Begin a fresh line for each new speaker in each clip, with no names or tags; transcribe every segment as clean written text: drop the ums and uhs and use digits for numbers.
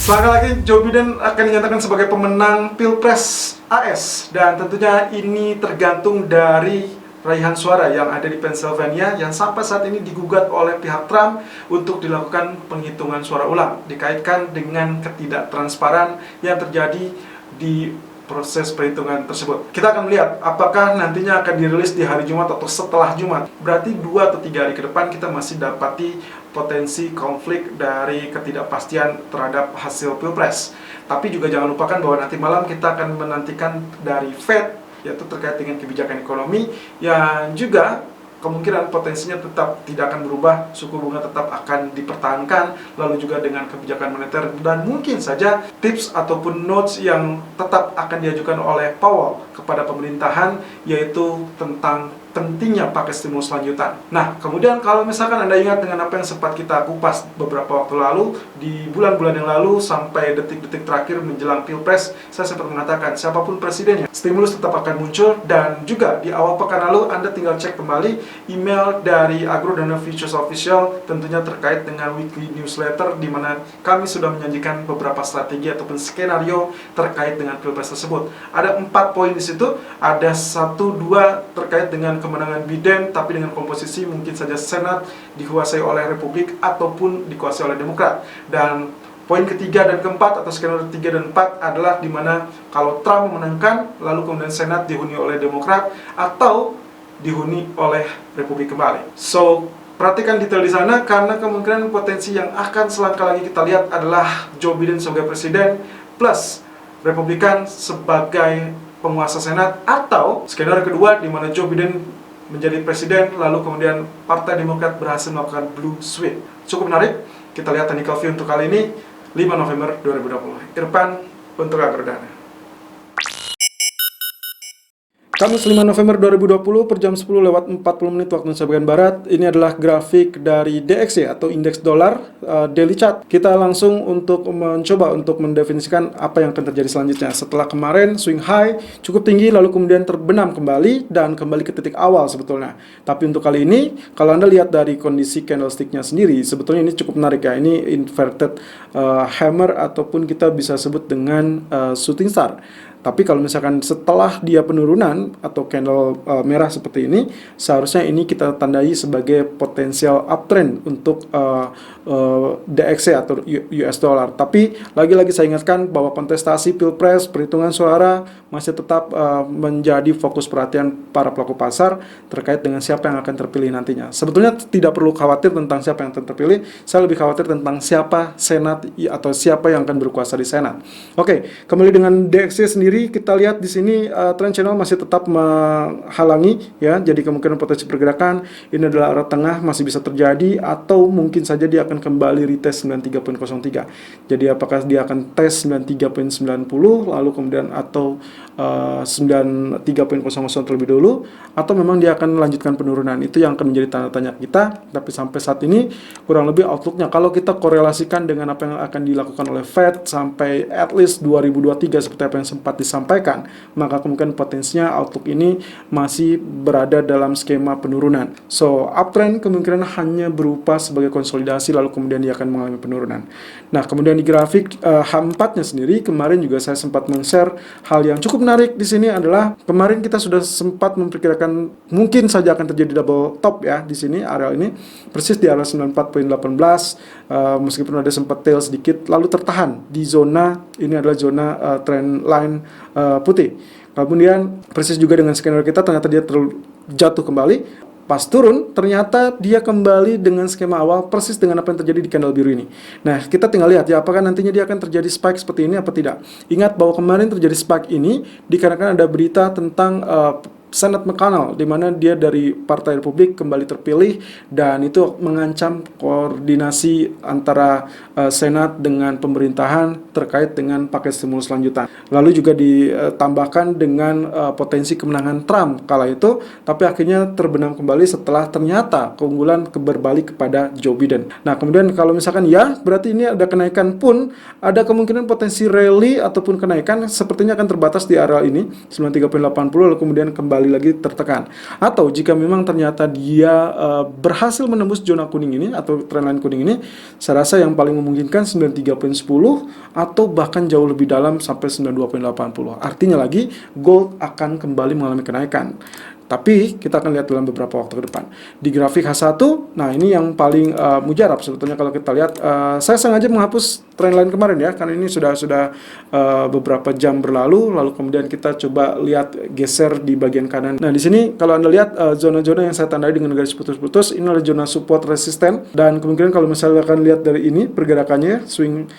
Selangkah lagi Joe Biden akan dinyatakan sebagai pemenang Pilpres AS, dan tentunya ini tergantung dari raihan suara yang ada di Pennsylvania yang sampai saat ini digugat oleh pihak Trump untuk dilakukan penghitungan suara ulang, dikaitkan dengan ketidaktransparan yang terjadi di proses perhitungan tersebut. Kita akan melihat apakah nantinya akan dirilis di hari Jumat atau setelah Jumat. Berarti 2 atau 3 hari ke depan kita masih dapati potensi konflik dari ketidakpastian terhadap hasil Pilpres. Tapi juga jangan lupakan bahwa nanti malam kita akan menantikan dari Fed, yaitu terkait dengan kebijakan ekonomi yang juga kemungkinan potensinya tetap tidak akan berubah, suku bunga tetap akan dipertahankan, lalu juga dengan kebijakan moneter, dan mungkin saja tips ataupun notes yang tetap akan diajukan oleh Powell kepada pemerintahan, yaitu tentang pentingnya pakai stimulus lanjutan. Nah, kemudian kalau misalkan Anda ingat dengan apa yang sempat kita kupas beberapa waktu lalu, di bulan-bulan yang lalu sampai detik-detik terakhir menjelang Pilpres, saya sempat mengatakan siapapun presidennya, stimulus tetap akan muncul. Dan juga di awal pekan lalu Anda tinggal cek kembali email dari Agrodana Futures Official, tentunya terkait dengan weekly newsletter, di mana kami sudah menyajikan beberapa strategi ataupun skenario terkait dengan Pilpres tersebut. Ada 4 poin di situ, ada 1-2 terkait dengan kemenangan Biden, tapi dengan komposisi mungkin saja Senat dikuasai oleh Republik ataupun dikuasai oleh Demokrat. Dan poin ketiga dan keempat atau skenario 3 dan 4 adalah di mana kalau Trump memenangkan, lalu kemudian Senat dihuni oleh Demokrat atau dihuni oleh Republik kembali. So, perhatikan detail di sana, karena kemungkinan potensi yang akan selangkah lagi kita lihat adalah Joe Biden sebagai presiden plus Republikan sebagai penguasa Senat, atau skenario kedua di mana Joe Biden menjadi presiden lalu kemudian Partai Demokrat berhasil melakukan blue sweep. Cukup menarik. Kita lihat technical view untuk kali ini 5 November 2020. Irfan untuk Agrodana. Kamis 5 November 2020 per jam 10:40 waktu Indonesia bagian Barat. Ini adalah grafik dari DXY atau indeks dolar daily chart. Kita langsung untuk mencoba untuk mendefinisikan apa yang akan terjadi selanjutnya. Setelah kemarin swing high cukup tinggi lalu kemudian terbenam kembali dan kembali ke titik awal sebetulnya. Tapi untuk kali ini kalau Anda lihat dari kondisi candlestick-nya sendiri, sebetulnya ini cukup menarik ya. Ini inverted hammer ataupun kita bisa sebut dengan shooting star. Tapi kalau misalkan setelah dia penurunan atau candle merah seperti ini, seharusnya ini kita tandai sebagai potensial uptrend untuk DXY atau US dollar. Tapi lagi-lagi saya ingatkan bahwa kontestasi Pilpres, perhitungan suara masih tetap menjadi fokus perhatian para pelaku pasar terkait dengan siapa yang akan terpilih nantinya. Sebetulnya tidak perlu khawatir tentang siapa yang akan terpilih, saya lebih khawatir tentang siapa Senat atau siapa yang akan berkuasa di Senat. Oke, kembali dengan DXY sendiri, kita lihat di sini trend channel masih tetap menghalangi ya. Jadi kemungkinan potensi pergerakan ini adalah arah tengah masih bisa terjadi, atau mungkin saja dia akan kembali retest 93.03. Jadi apakah dia akan tes 93.90 lalu kemudian atau 93.00 terlebih dulu, atau memang dia akan melanjutkan penurunan. Itu yang akan menjadi tanda tanya kita. Tapi sampai saat ini kurang lebih outlooknya kalau kita korelasikan dengan apa yang akan dilakukan oleh Fed sampai at least 2023 seperti apa yang sempat disampaikan, maka kemungkinan potensinya outlook ini masih berada dalam skema penurunan. So, uptrend kemungkinan hanya berupa sebagai konsolidasi lalu kemudian dia akan mengalami penurunan. Nah, kemudian di grafik H4-nya sendiri, kemarin juga saya sempat men-share hal yang cukup menarik di sini adalah kemarin kita sudah sempat memperkirakan mungkin saja akan terjadi double top ya di sini, area ini persis di area 94.18, meskipun ada sempat tail sedikit lalu tertahan di zona ini adalah zona trend line putih. Kemudian persis juga dengan skenario kita, ternyata dia jatuh kembali. Pas turun, ternyata dia kembali dengan skema awal persis dengan apa yang terjadi di candle biru ini. Nah, kita tinggal lihat ya, apakah nantinya dia akan terjadi spike seperti ini apa tidak. Ingat bahwa kemarin terjadi spike ini dikarenakan ada berita tentang Senat McConnell, di mana dia dari Partai Republik kembali terpilih, dan itu mengancam koordinasi antara Senat dengan pemerintahan terkait dengan paket stimulus lanjutan. Lalu juga ditambahkan dengan potensi kemenangan Trump kala itu, tapi akhirnya terbenam kembali setelah ternyata keunggulan berbalik kepada Joe Biden. Nah, kemudian kalau misalkan ya, berarti ini ada kenaikan pun, ada kemungkinan potensi rally ataupun kenaikan sepertinya akan terbatas di area ini 93.80 lalu kemudian kembali sekali lagi tertekan. Atau jika memang ternyata dia berhasil menembus zona kuning ini atau trendline kuning ini, saya rasa yang paling memungkinkan 93.10 atau bahkan jauh lebih dalam sampai 92.80. Artinya lagi gold akan kembali mengalami kenaikan. Tapi kita akan lihat dalam beberapa waktu ke depan. Di grafik H1, nah ini yang paling mujarab sebetulnya kalau kita lihat. Saya sengaja menghapus trendline kemarin ya, karena ini sudah beberapa jam berlalu. Lalu kemudian kita coba lihat geser di bagian kanan. Nah di sini kalau Anda lihat zona-zona yang saya tandai dengan garis putus-putus, ini adalah zona support resisten. Dan kemungkinan kalau misalnya akan lihat dari ini pergerakannya, swing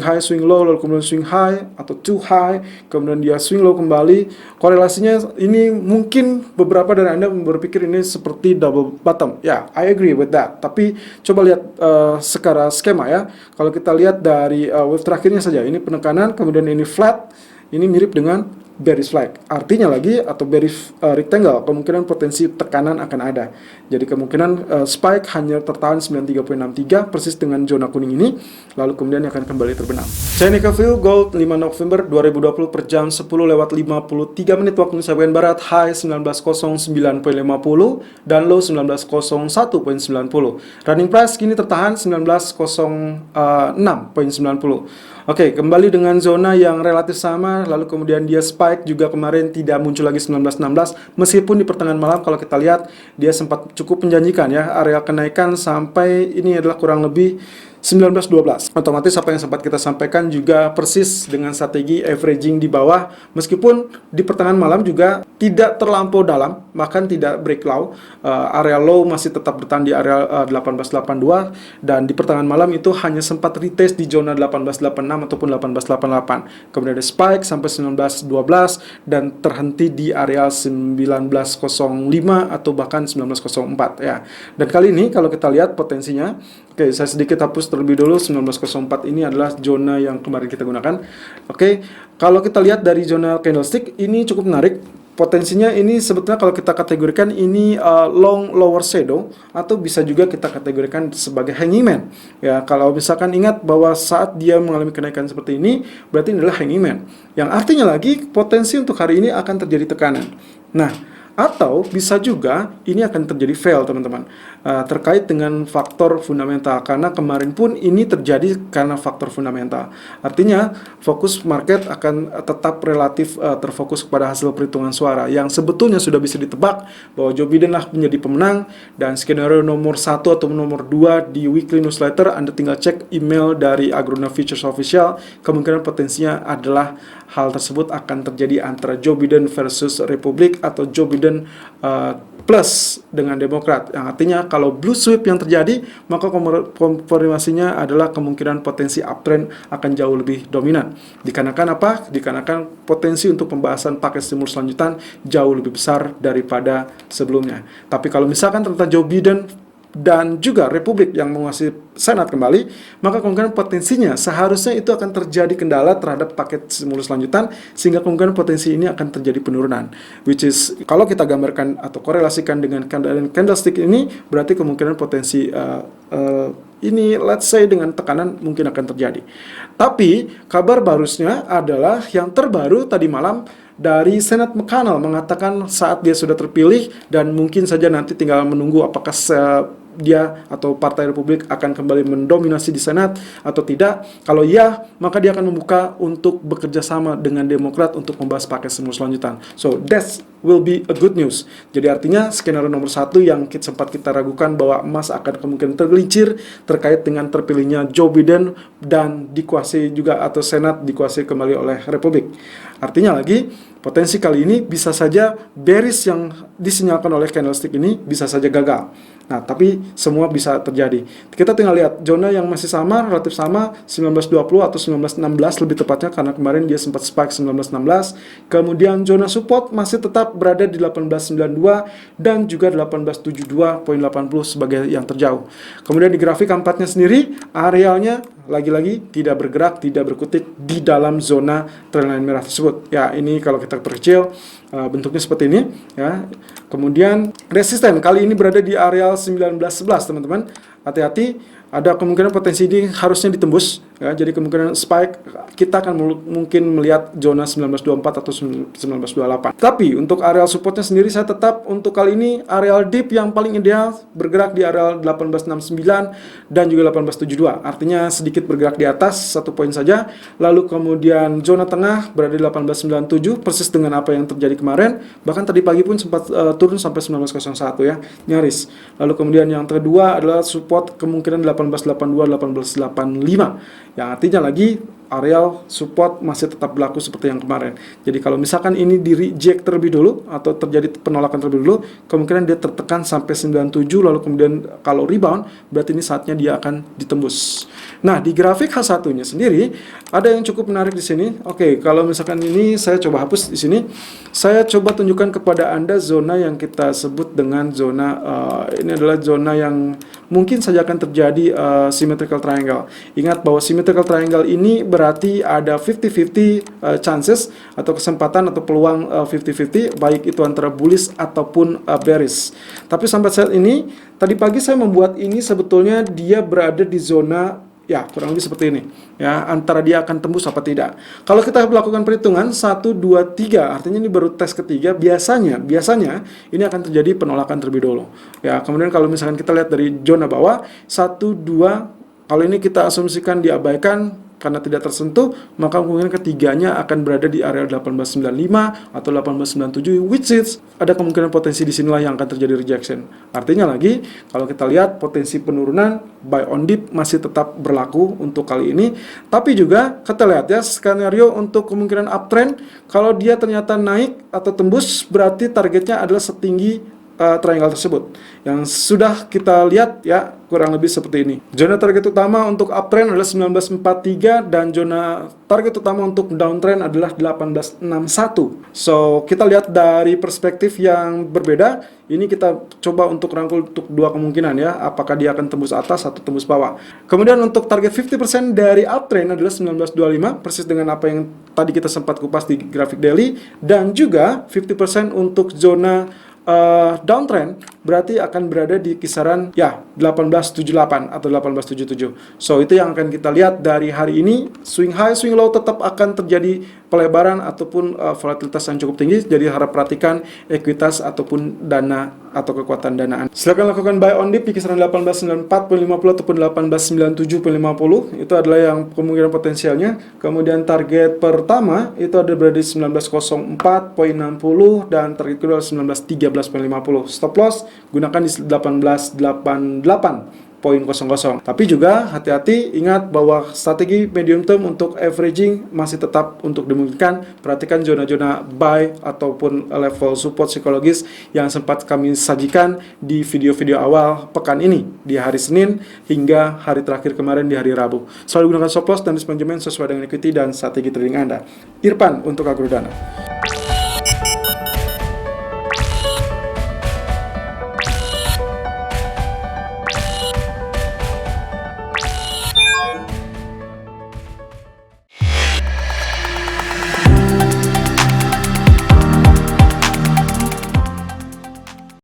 high, swing low, lalu kemudian swing high atau too high, kemudian dia swing low kembali. Korelasinya ini mungkin beberapa dari Anda berpikir ini seperti double bottom. Ya, I agree with that. Tapi coba lihat secara skema ya. Kalau kita lihat dari wave terakhirnya saja, ini penekanan, kemudian ini flat, ini mirip dengan bearish flag. Artinya lagi, atau bearish rectangle, kemungkinan potensi tekanan akan ada. Jadi kemungkinan spike hanya tertahan 93.63 persis dengan zona kuning ini, lalu kemudian akan kembali terbenam. Technical view gold 5 November 2020 per jam 10:53 waktu Indonesia bagian barat, high 1909.50 dan low 1901.90. Running price kini tertahan 1906.90. Oke, kembali dengan zona yang relatif sama, lalu kemudian dia spike juga kemarin tidak muncul lagi 1916, meskipun di pertengahan malam kalau kita lihat dia sempat cukup menjanjikan ya, area kenaikan sampai ini adalah kurang lebih 1912. Otomatis apa yang sempat kita sampaikan juga persis dengan strategi averaging di bawah, meskipun di pertengahan malam juga tidak terlampau dalam, bahkan tidak break low. Area low masih tetap bertahan di area 1882, dan di pertengahan malam itu hanya sempat retest di zona 1886 ataupun 1888. Kemudian ada spike sampai 1912 dan terhenti di area 1905 atau bahkan 1904 ya. Dan kali ini kalau kita lihat potensinya, oke, saya sedikit hapus terlebih dulu. 1904 ini adalah zona yang kemarin kita gunakan. Oke, kalau kita lihat dari zona candlestick ini cukup menarik. Potensinya ini sebetulnya kalau kita kategorikan ini long lower shadow, atau bisa juga kita kategorikan sebagai hanging man. Ya, kalau misalkan ingat bahwa saat dia mengalami kenaikan seperti ini, berarti ini adalah hanging man. Yang artinya lagi potensi untuk hari ini akan terjadi tekanan. Nah, atau bisa juga ini akan terjadi fail teman-teman, terkait dengan faktor fundamental, karena kemarin pun ini terjadi karena faktor fundamental. Artinya fokus market akan tetap relatif terfokus kepada hasil perhitungan suara yang sebetulnya sudah bisa ditebak bahwa Joe Biden lah menjadi pemenang. Dan skenario nomor 1 atau nomor 2 di weekly newsletter, Anda tinggal cek email dari Agrona Futures Official, kemungkinan potensinya adalah hal tersebut akan terjadi antara Joe Biden versus Republik, atau Joe Biden plus dengan Demokrat. Yang artinya kalau blue sweep yang terjadi, maka konfirmasinya adalah kemungkinan potensi uptrend akan jauh lebih dominan. Dikarenakan apa? Dikarenakan potensi untuk pembahasan paket stimulus lanjutan jauh lebih besar daripada sebelumnya. Tapi kalau misalkan ternyata Joe Biden dan juga Republik yang menguasai Senat kembali, maka kemungkinan potensinya seharusnya itu akan terjadi kendala terhadap paket stimulus lanjutan, sehingga kemungkinan potensi ini akan terjadi penurunan. Which is, kalau kita gambarkan atau korelasikan dengan candlestick ini, berarti kemungkinan potensi ini, let's say dengan tekanan mungkin akan terjadi. Tapi kabar bagusnya adalah yang terbaru tadi malam dari Senat McConnell mengatakan saat dia sudah terpilih, dan mungkin saja nanti tinggal menunggu apakah dia atau Partai Republik akan kembali mendominasi di Senat atau tidak. Kalau iya, maka dia akan membuka untuk bekerja sama dengan Demokrat untuk membahas paket stimulus lanjutan. So that will be a good news. Jadi artinya skenario nomor 1 yang sempat kita ragukan bahwa emas akan kemungkinan tergelincir terkait dengan terpilihnya Joe Biden dan dikuasai juga, atau Senat dikuasai kembali oleh Republik. Artinya lagi, potensi kali ini bisa saja bearish yang disinyalkan oleh candlestick ini bisa saja gagal. Nah, tapi semua bisa terjadi. Kita tinggal lihat zona yang masih sama, relatif sama, 1920 atau 1916 lebih tepatnya, karena kemarin dia sempat spike 1916. Kemudian zona support masih tetap berada di 1892 dan juga 1872.80 sebagai yang terjauh. Kemudian di grafik keempatnya sendiri, arealnya lagi-lagi tidak bergerak, tidak berkutik di dalam zona trendline merah tersebut. Ya, ini kalau kita perkecil bentuknya seperti ini ya. Kemudian resisten kali ini berada di area 1911 teman-teman. Hati-hati, ada kemungkinan potensi ini harusnya ditembus ya, jadi kemungkinan spike kita akan mungkin melihat zona 1924 atau 1928. Tapi untuk areal supportnya sendiri saya tetap untuk kali ini areal dip yang paling ideal bergerak di areal 1869 dan juga 1872, artinya sedikit bergerak di atas 1 poin saja. Lalu kemudian zona tengah berada di 1897 persis dengan apa yang terjadi kemarin, bahkan tadi pagi pun sempat turun sampai 1901 ya, nyaris. Lalu kemudian yang kedua adalah support kemungkinan 1882 1885, yang artinya lagi areal support masih tetap berlaku seperti yang kemarin. Jadi kalau misalkan ini di reject terlebih dulu atau terjadi penolakan terlebih dulu, kemungkinan dia tertekan sampai 97, lalu kemudian kalau rebound berarti ini saatnya dia akan ditembus. Nah, di grafik H1-nya sendiri ada yang cukup menarik di sini. Oke, kalau misalkan ini saya coba hapus di sini. Saya coba tunjukkan kepada Anda zona yang kita sebut dengan zona ini adalah zona yang mungkin saja akan terjadi symmetrical triangle. Ingat bahwa symmetrical triangle ini berarti ada 50-50 chances atau kesempatan atau peluang 50-50 baik itu antara bullish ataupun bearish. Tapi sampai saat ini, tadi pagi saya membuat ini sebetulnya dia berada di zona ya kurang lebih seperti ini ya, antara dia akan tembus apa tidak. Kalau kita melakukan perhitungan 1, 2, 3, artinya ini baru tes ketiga, biasanya ini akan terjadi penolakan terlebih dulu ya. Kemudian kalau misalkan kita lihat dari zona bawah 1, 2, kalau ini kita asumsikan diabaikan karena tidak tersentuh, maka kemungkinan ketiganya akan berada di area 1895 atau 1897, which is ada kemungkinan potensi di sinilah yang akan terjadi rejection. Artinya lagi, kalau kita lihat potensi penurunan buy on dip masih tetap berlaku untuk kali ini. Tapi juga kita lihat ya skenario untuk kemungkinan uptrend, kalau dia ternyata naik atau tembus berarti targetnya adalah setinggi triangle tersebut yang sudah kita lihat ya, kurang lebih seperti ini. Zona target utama untuk uptrend adalah 1943 dan zona target utama untuk downtrend adalah 1861. So kita lihat dari perspektif yang berbeda. Ini kita coba untuk rangkul untuk dua kemungkinan ya, apakah dia akan tembus atas atau tembus bawah. Kemudian untuk target 50% dari uptrend adalah 1925, persis dengan apa yang tadi kita sempat kupas di grafik daily, dan juga 50% untuk zona downtrend berarti akan berada di kisaran ya 1878 atau 1877. So itu yang akan kita lihat dari hari ini. Swing high, swing low tetap akan terjadi pelebaran ataupun volatilitas yang cukup tinggi. Jadi harap perhatikan ekuitas ataupun dana atau kekuatan danaan. Silakan lakukan buy on dip di kisaran 1894.50 ataupun 1897.50. Itu adalah yang kemungkinan potensialnya. Kemudian target pertama itu ada berada di 1904.60 dan target kedua 1913.50. Stop loss gunakan di 1888.00. Tapi juga hati-hati, ingat bahwa strategi medium term untuk averaging masih tetap untuk dimungkinkan. Perhatikan zona-zona buy ataupun level support psikologis yang sempat kami sajikan di video-video awal pekan ini di hari Senin hingga hari terakhir kemarin di hari Rabu. Selalu gunakan stop loss dan risk management sesuai dengan equity dan strategi trading Anda. Irfan untuk Agrodana.